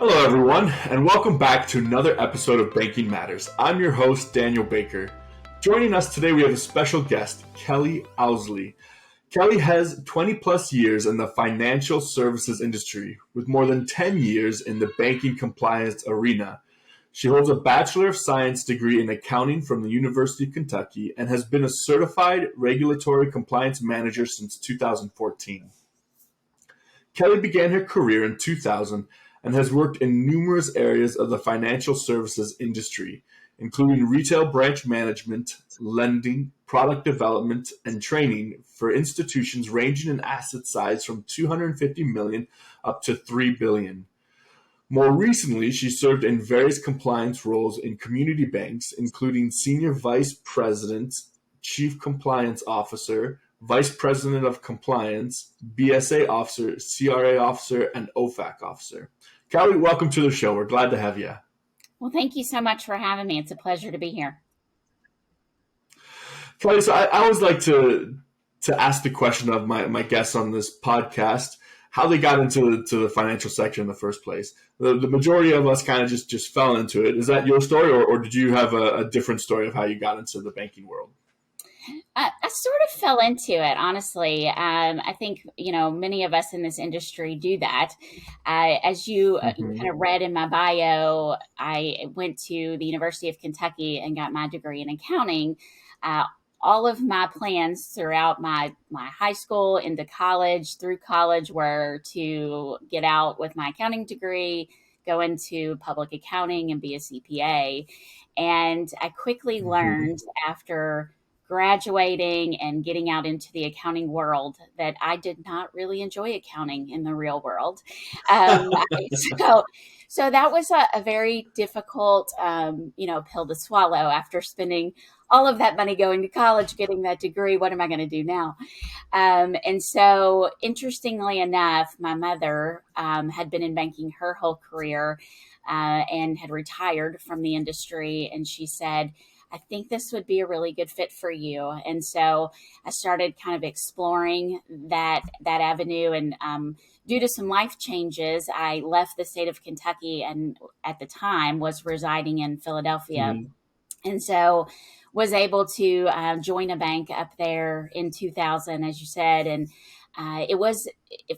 Hello, everyone, and welcome back to another episode of Banking Matters. I'm your host, Daniel Baker. Joining us today, we have a special guest, Kelly Owsley. Kelly has 20 plus years in the financial services industry, with more than 10 years in the banking compliance arena. She holds a Bachelor of Science degree in accounting from the University of Kentucky and has been a certified regulatory compliance manager since 2014. Kelly began her career in 2000 and has worked in numerous areas of the financial services industry, including retail branch management, lending, product development, and training for institutions ranging in asset size from 250 million up to 3 billion. More recently, she served in various compliance roles in community banks, including Senior Vice President, Chief Compliance Officer, Vice President of Compliance, BSA Officer, CRA Officer, and OFAC Officer. Kelly, welcome to the show. We're glad to have you. Well, thank you so much for having me. It's a pleasure to be here. Kelly, so I always like to ask the question of my guests on this podcast, how they got into the financial sector in the first place. The majority of us kind of just fell into it. Is that your story, or did you have a different story of how you got into the banking world? I sort of fell into it, honestly. I think, many of us in this industry do that. As you kind of read in my bio, I went to the University of Kentucky and got my degree in accounting. All of my plans throughout my high school into college, through college, were to get out with my accounting degree, go into public accounting and be a CPA. And I quickly learned after graduating and getting out into the accounting world that I did not really enjoy accounting in the real world. So that was a very difficult, pill to swallow after spending all of that money going to college, getting that degree. What am I going to do now? And so, interestingly enough, my mother had been in banking her whole career and had retired from the industry. And she said, I think this would be a really good fit for you. And so I started kind of exploring that avenue. And due to some life changes, I left the state of Kentucky and at the time was residing in Philadelphia. And so was able to join a bank up there in 2000, as you said. And it was,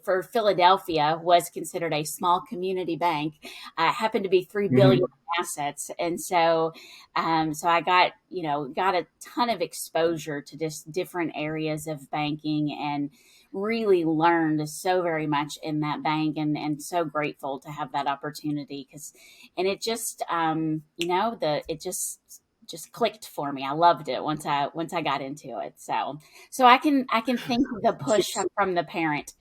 for Philadelphia, was considered a small community bank. Happened to be 3 billion assets, and so I got a ton of exposure to just different areas of banking, and really learned so very much in that bank, and so grateful to have that opportunity and it just it just clicked for me. I loved it once I got into it. So I can think of the push from the parent.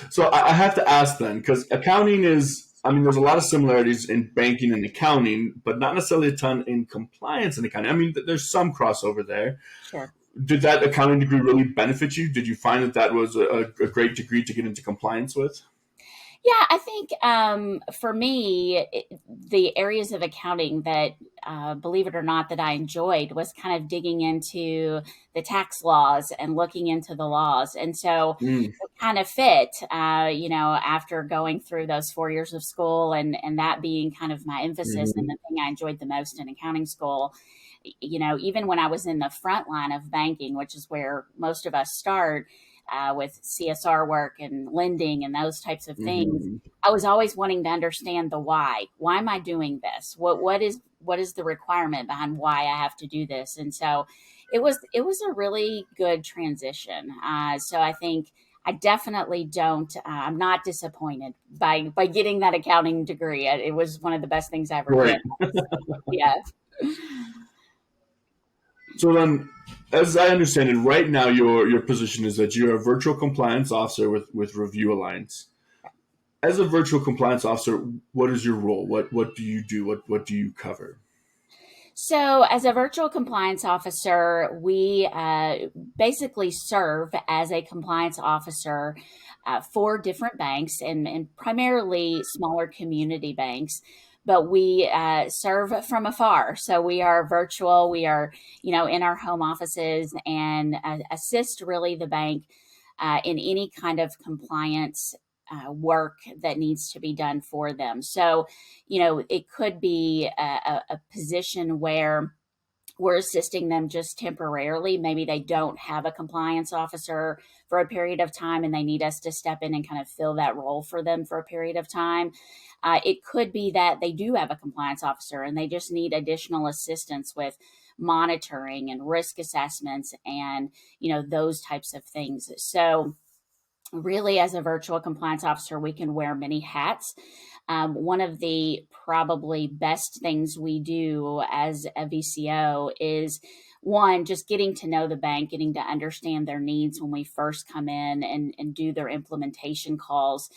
So I have to ask then, because accounting there's a lot of similarities in banking and accounting, but not necessarily a ton in compliance and accounting. There's some crossover there. Sure. Did that accounting degree really benefit you? Did you find that was a great degree to get into compliance with? Yeah, I think for me, the areas of accounting that, believe it or not, that I enjoyed was kind of digging into the tax laws and looking into the laws. And so it kind of fit, after going through those 4 years of school and that being kind of my emphasis and the thing I enjoyed the most in accounting school. Even when I was in the front line of banking, which is where most of us start, with CSR work and lending and those types of things, I was always wanting to understand the why. Why am I doing this? What is the requirement behind why I have to do this? And so it was a really good transition. So I think I definitely I'm not disappointed by getting that accounting degree. It was one of the best things I ever did. Yeah. So then, as I understand it, right now your position is that you're a virtual compliance officer with Review Alliance. As a virtual compliance officer, what is your role? What do you do? What do you cover? So as a virtual compliance officer, we basically serve as a compliance officer for different banks and primarily smaller community banks. But we serve from afar. So we are virtual. We are, in our home offices and assist really the bank in any kind of compliance work that needs to be done for them. So, it could be a position where we're assisting them just temporarily. Maybe they don't have a compliance officer for a period of time and they need us to step in and kind of fill that role for them for a period of time. It could be that they do have a compliance officer and they just need additional assistance with monitoring and risk assessments and, those types of things. So, really, as a virtual compliance officer, we can wear many hats. One of the probably best things we do as a VCO is one, just getting to know the bank, getting to understand their needs when we first come in and do their implementation calls,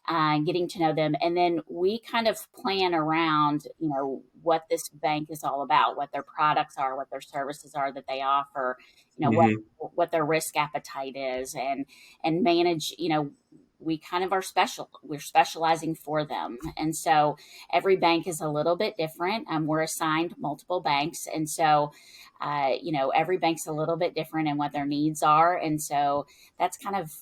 getting to know them. And then we kind of plan around, what this bank is all about, what their products are, what their services are that they offer, Hmm. what their risk appetite is, and manage, we kind of we're specializing for them. And so every bank is a little bit different. We're assigned multiple banks. And so, every bank's a little bit different in what their needs are. And so that's kind of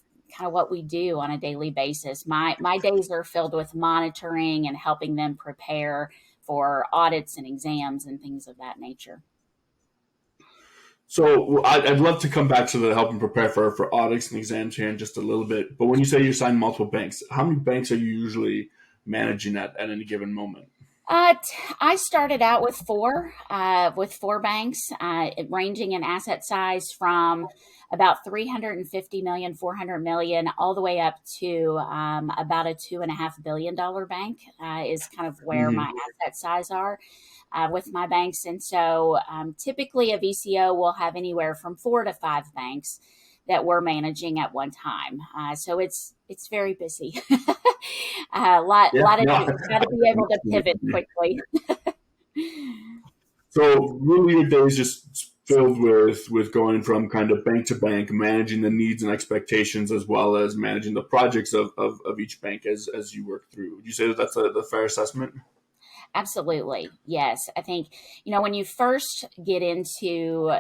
what we do on a daily basis. My days are filled with monitoring and helping them prepare for audits and exams and things of that nature. So I'd love to come back to the helping prepare for audits and exams here in just a little bit. But when you say you sign multiple banks, how many banks are you usually managing at any given moment? I started out with four banks, ranging in asset size from about 350 million, 400 million, all the way up to about a $2.5 billion bank is kind of where my Hmm. asset size are with my banks. And so typically a VCO will have anywhere from 4 to 5 banks that we're managing at one time. So it's very busy. A Yeah, lot of no. you got to be able to pivot quickly. So really, your day is just filled with going from kind of bank to bank, managing the needs and expectations, as well as managing the projects of each bank as you work through. Would you say that that's the fair assessment? Absolutely. Yes. I think, when you first get into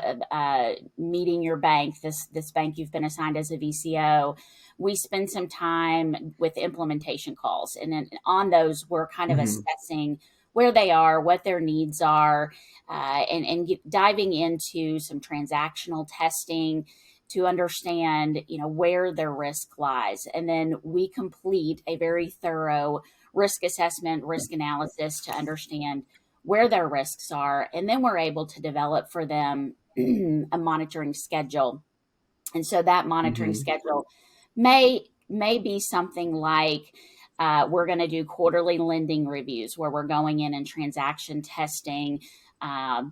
meeting your bank, this bank you've been assigned as a VCO, we spend some time with implementation calls. And then on those, we're kind of Hmm. assessing where they are, what their needs are, and diving into some transactional testing to understand, where their risk lies. And then we complete a very thorough risk assessment, risk analysis to understand where their risks are. And then we're able to develop for them a monitoring schedule. And so that monitoring Hmm. schedule may be something like we're going to do quarterly lending reviews where we're going in and transaction testing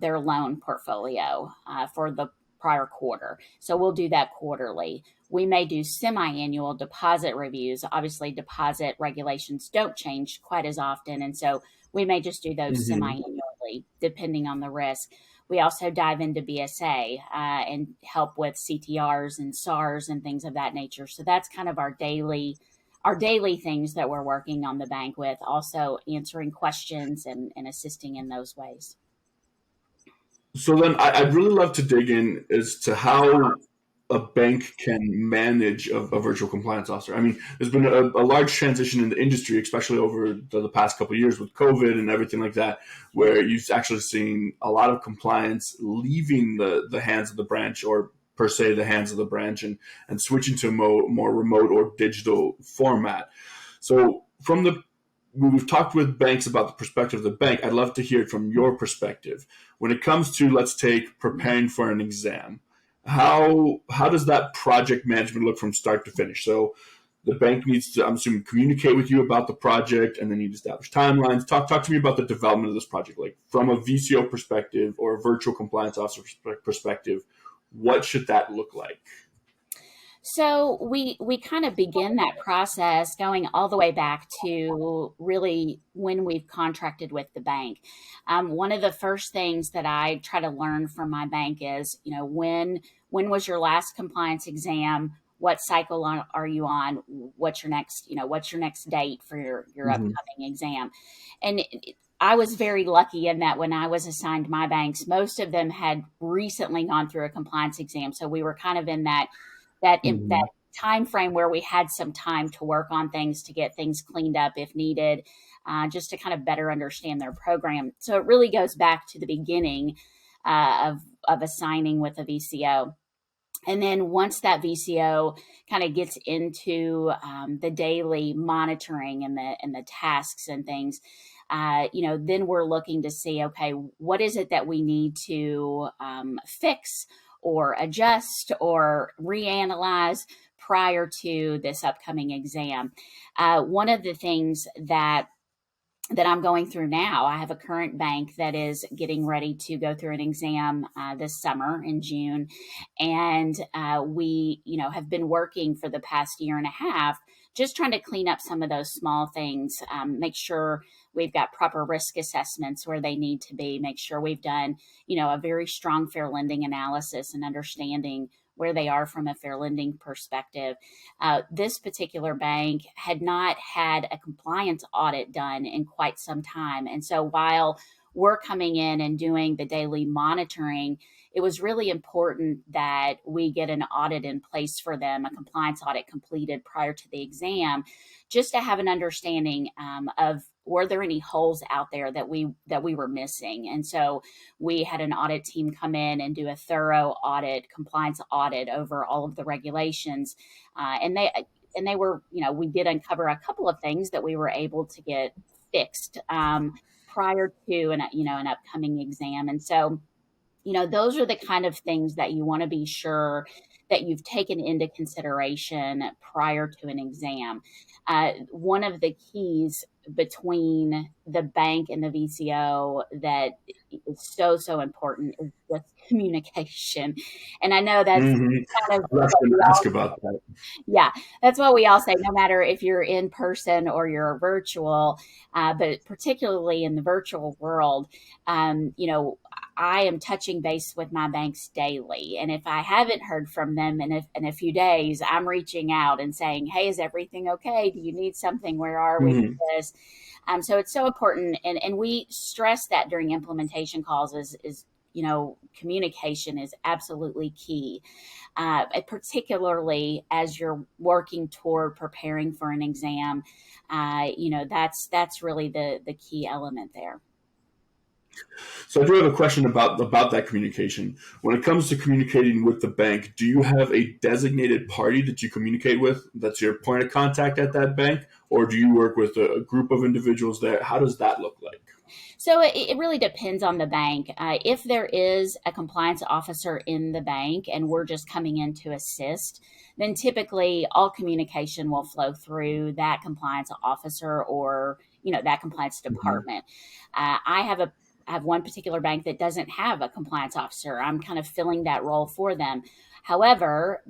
their loan portfolio for the prior quarter. So we'll do that quarterly. We may do semi-annual deposit reviews. Obviously, deposit regulations don't change quite as often, and so we may just do those Hmm. semi-annually, depending on the risk. We also dive into BSA and help with CTRs and SARs and things of that nature. So that's kind of our daily things that we're working on the bank with. Also answering questions and assisting in those ways. So then I'd really love to dig in as to how a bank can manage a virtual compliance officer. I mean, there's been a large transition in the industry, especially over the past couple of years with COVID and everything like that, where you've actually seen a lot of compliance leaving the hands of the branch or per se the hands of the branch and switching to a more remote or digital format. So from the we've talked with banks about the perspective of the bank. I'd love to hear it from your perspective. When it comes to, let's take preparing for an exam, how does that project management look from start to finish? So the bank needs to, I'm assuming, communicate with you about the project, and then you establish timelines. Talk to me about the development of this project, like from a VCO perspective or a virtual compliance officer perspective. What should that look like? So we kind of begin that process going all the way back to really when we've contracted with the bank. One of the first things that I try to learn from my bank is, when was your last compliance exam? What cycle are you on? What's your next date for your Mm-hmm. upcoming exam? And I was very lucky in that when I was assigned my banks, most of them had recently gone through a compliance exam. So we were kind of in that Mm-hmm. time frame where we had some time to work on things, to get things cleaned up if needed, just to kind of better understand their program. So it really goes back to the beginning of assigning with a VCO. And then once that VCO kind of gets into the daily monitoring and the tasks and things, then we're looking to see, okay, what is it that we need to fix or adjust or reanalyze prior to this upcoming exam. One of the things that I'm going through now. I have a current bank that is getting ready to go through an exam this summer in June, and we, have been working for the past year and a half, just trying to clean up some of those small things, make sure we've got proper risk assessments where they need to be, make sure we've done, a very strong fair lending analysis and understanding where they are from a fair lending perspective. This particular bank had not had a compliance audit done in quite some time. And so while we're coming in and doing the daily monitoring, it was really important that we get an audit in place for them, a compliance audit completed prior to the exam, just to have an understanding of were there any holes out there that we were missing. And so we had an audit team come in and do a thorough audit, compliance audit over all of the regulations, and they were, we did uncover a couple of things that we were able to get fixed prior to an upcoming exam. And so those are the kind of things that you want to be sure that you've taken into consideration prior to an exam. One of the keys between the bank and the VCO that is so important is just communication. And I know that's Mm-hmm. kind of I was what actually we going to ask all, about that. yeah, that's what we all say, no matter if you're in person or you're virtual, but particularly in the virtual world, I am touching base with my banks daily. And if I haven't heard from them in a few days, I'm reaching out and saying, hey, is everything okay? Do you need something? Where are we with Mm-hmm. this? So it's so important. And we stress that during implementation calls is communication is absolutely key, particularly as you're working toward preparing for an exam. That's really the key element there. So I do have a question about that communication. When it comes to communicating with the bank, do you have a designated party that you communicate with that's your point of contact at that bank, or do you work with a group of individuals there? How does that look like? So it really depends on the bank. If there is a compliance officer in the bank and we're just coming in to assist, then typically all communication will flow through that compliance officer or that compliance Mm-hmm. department. I have one particular bank that doesn't have a compliance officer. I'm kind of filling that role for them. However,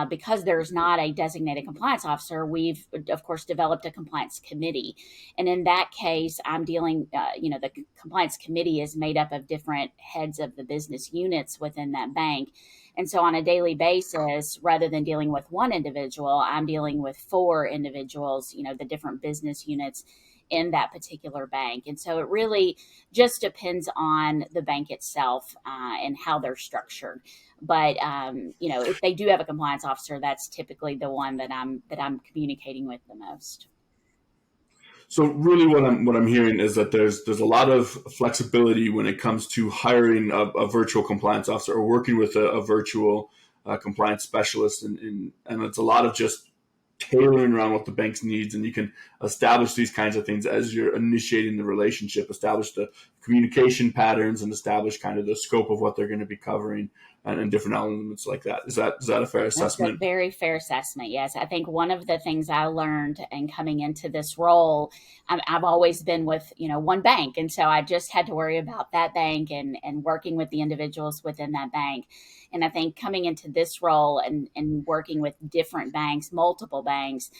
because there's not a designated compliance officer, we've of course developed a compliance committee, and in that case, I'm dealing. The compliance committee is made up of different heads of the business units within that bank, and so on a daily basis, rather than dealing with one individual, I'm dealing with four individuals. The different business units in that particular bank. And so it really just depends on the bank itself and how they're structured. But if they do have a compliance officer, that's typically the one that I'm communicating with the most. So really, what I'm hearing is that there's a lot of flexibility when it comes to hiring a virtual compliance officer or working with a virtual compliance specialist, and it's a lot of just tailoring around what the bank's needs, and you can establish these kinds of things as you're initiating the relationship, establish the communication patterns, and establish kind of the scope of what they're going to be covering and different elements like that. Is that a fair That's a assessment? very fair assessment. Yes. I think one of the things I learned in coming into this role, I've always been with, one bank. And so I just had to worry about that bank and working with the individuals within that bank. And I think coming into this role and working with different banks, multiple banks,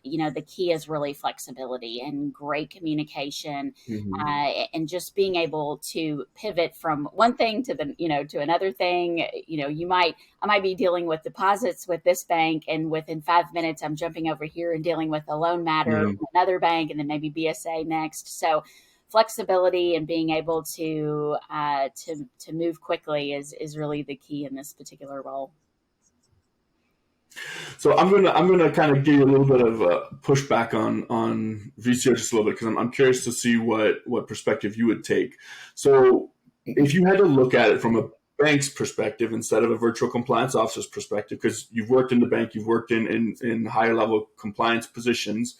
the key is really flexibility and great communication, Mm-hmm. and just being able to pivot from one thing to to another thing. I might be dealing with deposits with this bank, and within 5 minutes, I'm jumping over here and dealing with a loan matter Mm-hmm. with another bank, and then maybe BSA next. So, flexibility and being able to move quickly is really the key in this particular role. So I'm gonna kind of give you a little bit of a pushback on VCO just a little bit because I'm curious to see what perspective you would take. So if you had to look at it from a bank's perspective instead of a virtual compliance officer's perspective, because you've worked in the bank, you've worked in higher level compliance positions,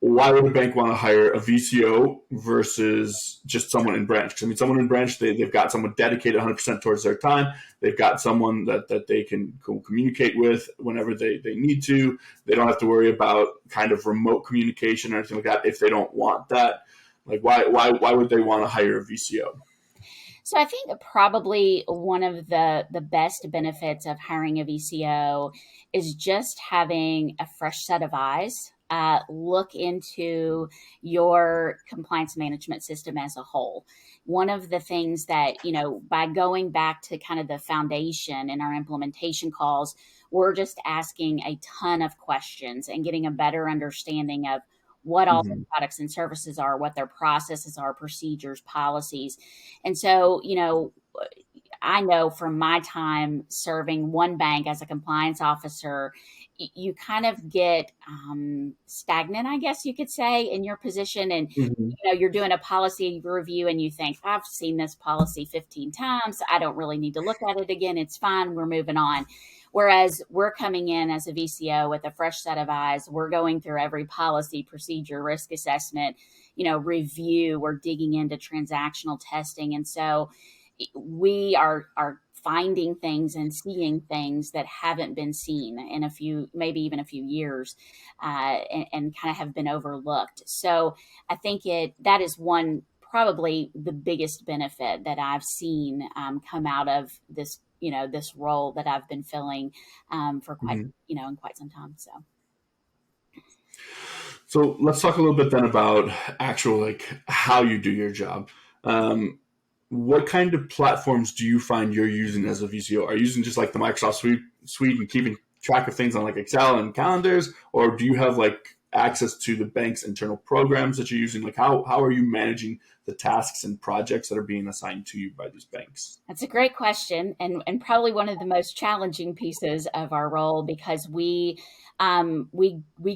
why would a bank want to hire a VCO versus just someone in branch? Because I mean, someone in branch, they've got someone dedicated 100% towards their time. They've got someone that they can communicate with whenever they need to. They don't have to worry about kind of remote communication or anything like that if they don't want that. Like, why would they want to hire a VCO? So I think probably one of the best benefits of hiring a VCO is just having a fresh set of eyes. Look into your compliance management system as a whole. One of the things that, by going back to kind of the foundation in our implementation calls, we're just asking a ton of questions and getting a better understanding of what all the Mm-hmm. products and services are, what their processes are, procedures, policies. And so, I know from my time serving one bank as a compliance officer, you kind of get stagnant, I guess you could say, in your position. And, Mm-hmm. you're doing a policy review and you think, I've seen this policy 15 times. I don't really need to look at it again. It's fine. We're moving on. Whereas we're coming in as a VCO with a fresh set of eyes. We're going through every policy, procedure, risk assessment, review. We're digging into transactional testing. And so we are finding things and seeing things that haven't been seen in a few, maybe even a few years, and kind of have been overlooked. So I think that is one, probably the biggest benefit that I've seen come out of this, this role that I've been filling for quite, Mm-hmm. in quite some time. So. So let's talk a little bit then about actual like how you do your job. Um, what kind of platforms do you find you're using as a VCO? Are you using just like the Microsoft suite and keeping track of things on like Excel and calendars, or do you have like access to the bank's internal programs that you're using? Like how are you managing the tasks and projects that are being assigned to you by these banks? That's a great question, and probably one of the most challenging pieces of our role because we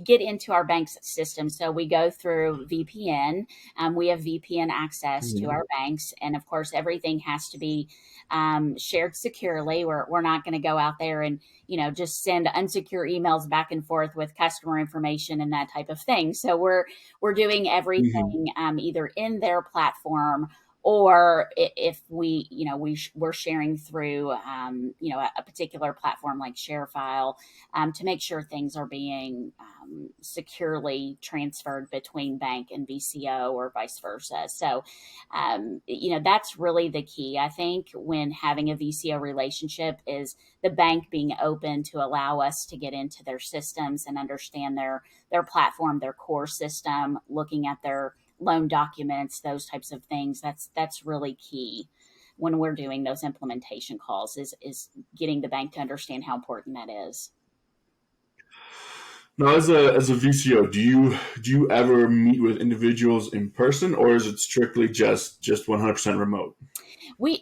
get into our bank's system. So we go through VPN. We have VPN access to Mhm. our banks, and of course, everything has to be shared securely. We're not going to go out there and just send unsecure emails back and forth with customer information and that type of thing. So we're doing Mhm. everything either in their platform, or if we're sharing through a particular platform like ShareFile, to make sure things are being securely transferred between bank and VCO or vice versa. So that's really the key, I think, when having a VCO relationship, is the bank being open to allow us to get into their systems and understand their platform, their core system, looking at their loan documents, those types of things. That's really key when we're doing those implementation calls, is getting the bank to understand how important that is. Now, as a VCO, do you ever meet with individuals in person, or is it strictly just 100% remote?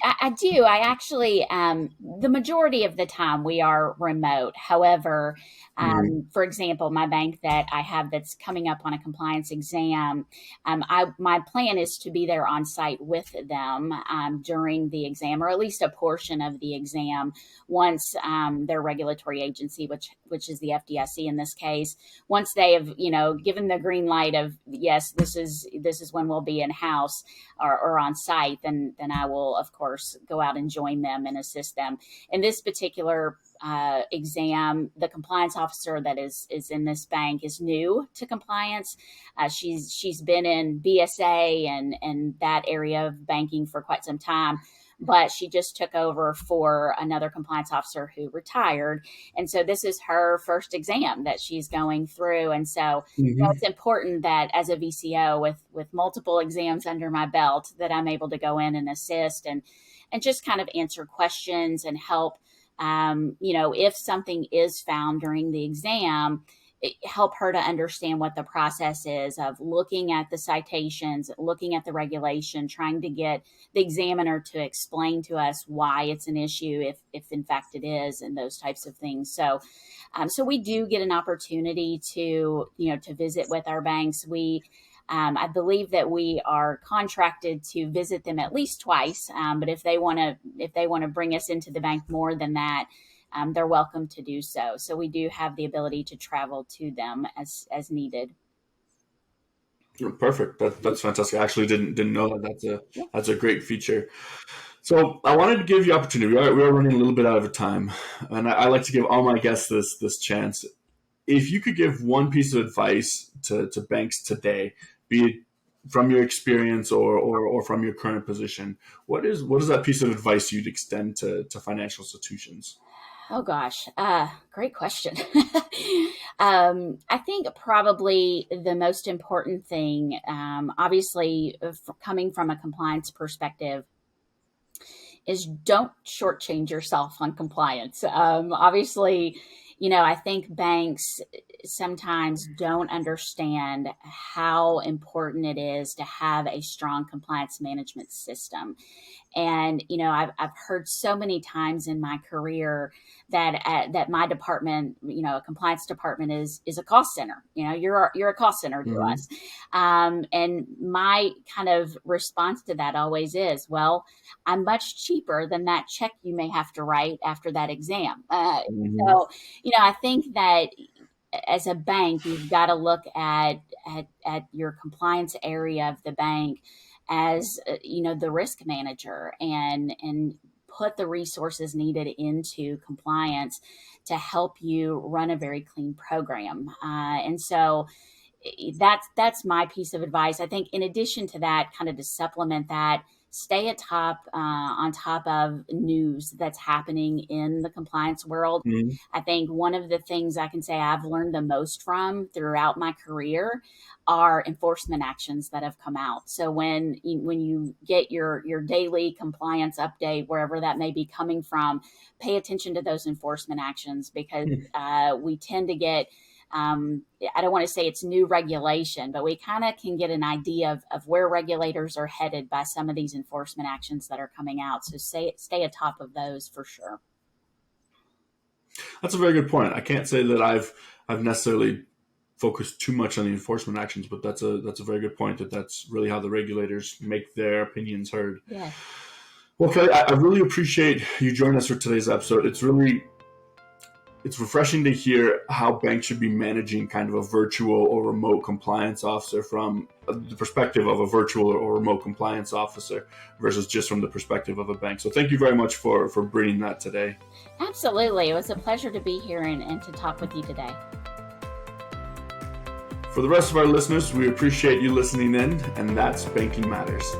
I do. I actually, the majority of the time we are remote. However, Mhm. for example, my bank that I have that's coming up on a compliance exam, my plan is to be there on site with them during the exam, or at least a portion of the exam, once their regulatory agency, which is the FDIC in this case, once they have given the green light of yes, this is when we'll be in house or on site, then I will, of course, go out and join them and assist them. In this particular exam, the compliance officer that is in this bank is new to compliance. She's been in BSA and that area of banking for quite some time, but she just took over for another compliance officer who retired. And so this is her first exam that she's going through. And so it's Mhm. important that as a VCO with multiple exams under my belt, that I'm able to go in and assist and just kind of answer questions and help. If something is found during the exam, help her to understand what the process is of looking at the citations, looking at the regulation, trying to get the examiner to explain to us why it's an issue, if in fact it is, and those types of things. So we do get an opportunity to, to visit with our banks. I believe that we are contracted to visit them at least twice. But if they want to bring us into the bank more than that, they're welcome to do so. So we do have the ability to travel to them as needed. Perfect. That's fantastic. I actually didn't know that. Yeah. That's a great feature. So I wanted to give you opportunity. We are running a little bit out of time, and I like to give all my guests this chance. If you could give one piece of advice to banks today, be it from your experience or from your current position, what is that piece of advice you'd extend to financial institutions? Oh gosh, great question. I think probably the most important thing, obviously, coming from a compliance perspective, is don't shortchange yourself on compliance. Obviously, I think banks sometimes don't understand how important it is to have a strong compliance management system. And I've heard so many times in my career that my department, a compliance department, is a cost center. You're a cost center to Mm-hmm. us. And my kind of response to that always is, well, I'm much cheaper than that check you may have to write after that exam. Mm-hmm. So I think that as a bank, you've got to look at your compliance area of the bank as the risk manager, and put the resources needed into compliance to help you run a very clean program. And so that's my piece of advice. I think in addition to that, kind of to supplement that, stay on top of news that's happening in the compliance world. Mm-hmm. I think one of the things I can say I've learned the most from throughout my career are enforcement actions that have come out. So when you get your daily compliance update, wherever that may be coming from, pay attention to those enforcement actions, because we tend to get, I don't want to say it's new regulation, but we kind of can get an idea of where regulators are headed by some of these enforcement actions that are coming out. So stay atop of those for sure. That's a very good point. I can't say that I've necessarily focused too much on the enforcement actions, but that's a very good point. That's really how the regulators make their opinions heard. Yeah. Well, Kelly, I really appreciate you joining us for today's episode. It's refreshing to hear how banks should be managing kind of a virtual or remote compliance officer from the perspective of a virtual or remote compliance officer versus just from the perspective of a bank. So thank you very much for bringing that today. Absolutely. It was a pleasure to be here and to talk with you today. For the rest of our listeners, we appreciate you listening in, and that's Banking Matters.